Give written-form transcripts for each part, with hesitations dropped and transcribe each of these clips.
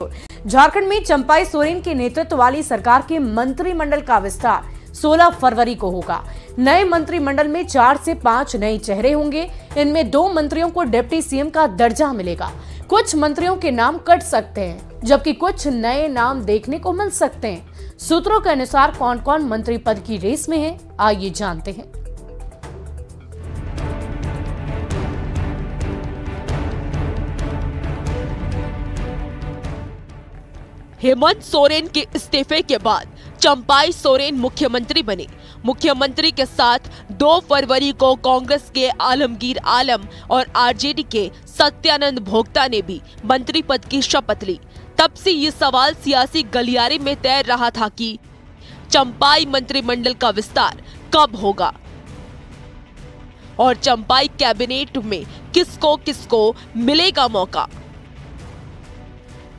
झारखंड में चंपाई सोरेन के नेतृत्व वाली सरकार के मंत्रिमंडल का विस्तार 16 फरवरी को होगा। नए मंत्रिमंडल में 4 से 5 नए चेहरे होंगे। इनमें 2 मंत्रियों को डिप्टी सीएम का दर्जा मिलेगा। कुछ मंत्रियों के नाम कट सकते हैं, जबकि कुछ नए नाम देखने को मिल सकते हैं। सूत्रों के अनुसार कौन कौन मंत्री पद की रेस में है, आइए जानते हैं। हेमंत सोरेन के इस्तीफे के बाद चंपाई सोरेन मुख्यमंत्री बने। मुख्यमंत्री के साथ 2 फरवरी को कांग्रेस के आलमगीर आलम और आरजेडी के सत्यानंद भोक्ता ने भी मंत्री पद की शपथ ली। तब से ये सवाल सियासी गलियारे में तैर रहा था कि चंपाई मंत्रिमंडल का विस्तार कब होगा और चंपाई कैबिनेट में किसको किसको मिलेगा मौका।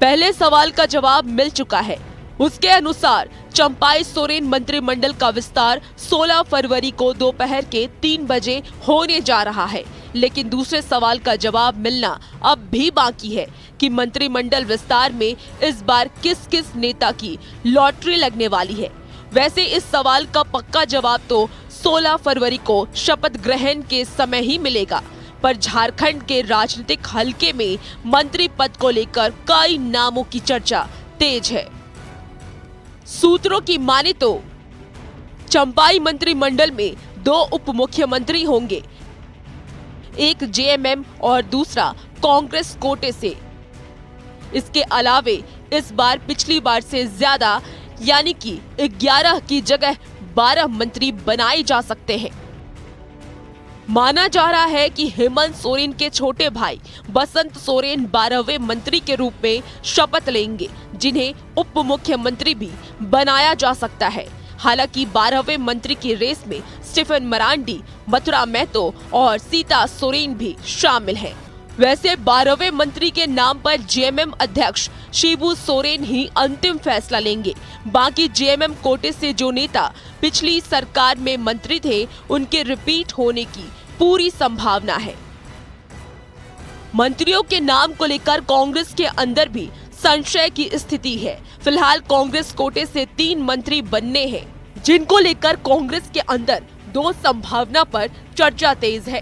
पहले सवाल का जवाब मिल चुका है। उसके अनुसार चंपाई सोरेन मंत्रिमंडल का विस्तार 16 फरवरी को दोपहर के 3 बजे होने जा रहा है। लेकिन दूसरे सवाल का जवाब मिलना अब भी बाकी है कि मंत्रिमंडल विस्तार में इस बार किस किस नेता की लॉटरी लगने वाली है। वैसे इस सवाल का पक्का जवाब तो 16 फरवरी को शपथ ग्रहण के समय ही मिलेगा, पर झारखंड के राजनीतिक हलके में मंत्री पद को लेकर कई नामों की चर्चा तेज है। सूत्रों की माने तो चंपाई मंत्रिमंडल में 2 उप मुख्यमंत्री होंगे, एक जेएमएम और दूसरा कांग्रेस कोटे से। इसके अलावे इस बार पिछली बार से ज्यादा यानी कि 11 की जगह 12 मंत्री बनाए जा सकते हैं। माना जा रहा है कि हेमंत सोरेन के छोटे भाई बसंत सोरेन 12वें मंत्री के रूप में शपथ लेंगे, जिन्हें उप मुख्यमंत्री भी बनाया जा सकता है। हालांकि 12वें मंत्री की रेस में स्टीफन मरांडी, मथुरा महतो और सीता सोरेन भी शामिल हैं। वैसे 12वें मंत्री के नाम पर जेएमएम अध्यक्ष शिबू सोरेन ही अंतिम फैसला लेंगे। बाकी जेएमएम कोटे से जो नेता पिछली सरकार में मंत्री थे, उनके रिपीट होने की पूरी संभावना है। मंत्रियों के नाम को लेकर कांग्रेस के अंदर भी संशय की स्थिति है। फिलहाल कांग्रेस कोटे से 3 मंत्री बनने हैं, जिनको लेकर कांग्रेस के अंदर 2 संभावना पर चर्चा तेज है।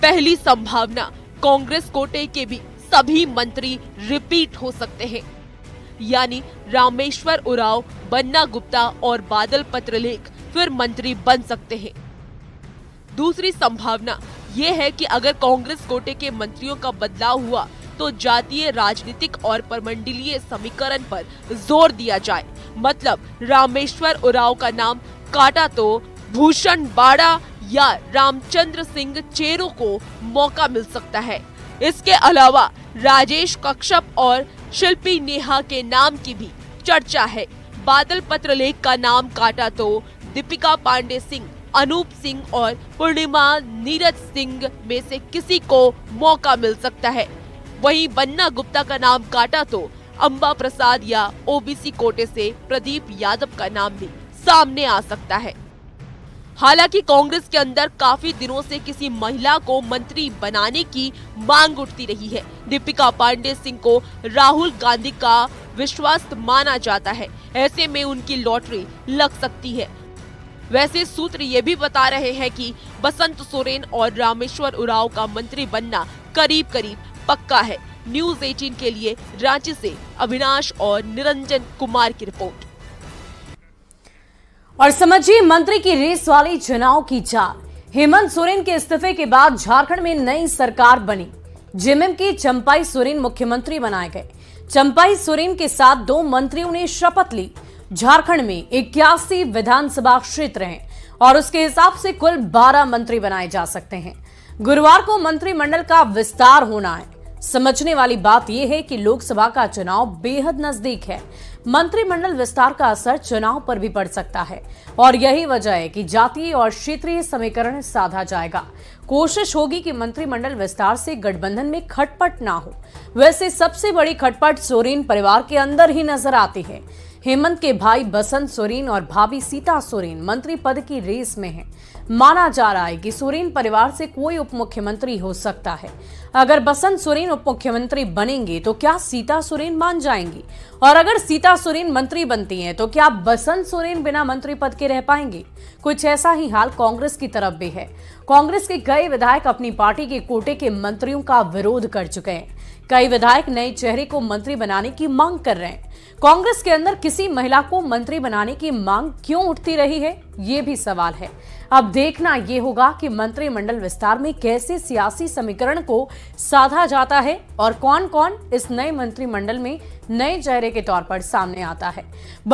पहली संभावना, कांग्रेस कोटे के भी सभी मंत्री रिपीट हो सकते हैं, यानी रामेश्वर उरांव, बन्ना गुप्ता और बादल पत्रलेख फिर मंत्री बन सकते हैं। दूसरी संभावना यह है कि अगर कांग्रेस कोटे के मंत्रियों का बदलाव हुआ तो जातीय, राजनीतिक और परमंडलीय समीकरण पर जोर दिया जाए। मतलब रामेश्वर उरांव का नाम काटा तो भूषण बाड़ा या रामचंद्र सिंह चेरो को मौका मिल सकता है। इसके अलावा राजेश कश्यप और शिल्पी नेहा के नाम की भी चर्चा है। बादल पत्रलेख का नाम काटा तो दीपिका पांडे सिंह, अनूप सिंह और पूर्णिमा नीरज सिंह में से किसी को मौका मिल सकता है। वहीं बन्ना गुप्ता का नाम काटा तो अंबा प्रसाद या ओबीसी कोटे से प्रदीप यादव का नाम भी सामने आ सकता है। हालांकि कांग्रेस के अंदर काफी दिनों से किसी महिला को मंत्री बनाने की मांग उठती रही है। दीपिका पांडे सिंह को राहुल गांधी का विश्वास माना जाता है, ऐसे में उनकी लॉटरी लग सकती है। वैसे सूत्र ये भी बता रहे हैं कि बसंत सोरेन और रामेश्वर उरांव का मंत्री बनना करीब करीब पक्का है। न्यूज़ 18 के लिए रांची से अविनाश और निरंजन कुमार की रिपोर्ट। और समझिए मंत्री की रेस वाली चुनाव की चाल। हेमंत सोरेन के इस्तीफे के बाद झारखंड में नई सरकार बनी। जेएमएम के चंपाई सोरेन मुख्यमंत्री बनाए गए। चंपाई सोरेन के साथ 2 मंत्रियों ने शपथ ली। झारखंड में 81 विधानसभा क्षेत्र हैं और उसके हिसाब से कुल 12 मंत्री बनाए जा सकते हैं। गुरुवार को मंत्रिमंडल का विस्तार होना है। समझने वाली बात यह है कि लोकसभा का चुनाव बेहद नजदीक है। मंत्रिमंडल विस्तार का असर चुनाव पर भी पड़ सकता है और यही वजह है कि जातीय और क्षेत्रीय समीकरण साधा जाएगा। कोशिश होगी कि मंत्रिमंडल विस्तार से गठबंधन में खटपट ना हो। वैसे सबसे बड़ी खटपट सोरेन परिवार के अंदर ही नजर आती है। हेमंत के भाई बसंत सोरेन और भाभी सीता सोरेन मंत्री पद की रेस में हैं। माना जा रहा है कि सोरेन परिवार से कोई उप मुख्यमंत्री हो सकता है। अगर बसंत सोरेन उप मुख्यमंत्री बनेंगे तो क्या सीता सोरेन मान जाएंगी? और अगर सीता सोरेन मंत्री बनती हैं तो क्या बसंत सोरेन बिना मंत्री पद के रह पाएंगे? कुछ ऐसा ही हाल कांग्रेस की तरफ भी है। कांग्रेस के कई विधायक अपनी पार्टी के कोटे के मंत्रियों का विरोध कर चुके हैं। कई विधायक नए चेहरे को मंत्री बनाने की मांग कर रहे हैं। कांग्रेस के अंदर किसी महिला को मंत्री बनाने की मांग क्यों उठती रही है, ये भी सवाल है। अब देखना ये होगा कि मंत्रिमंडल विस्तार में कैसे सियासी समीकरण को साधा जाता है और कौन कौन इस नए मंत्रिमंडल में नए चेहरे के तौर पर सामने आता है।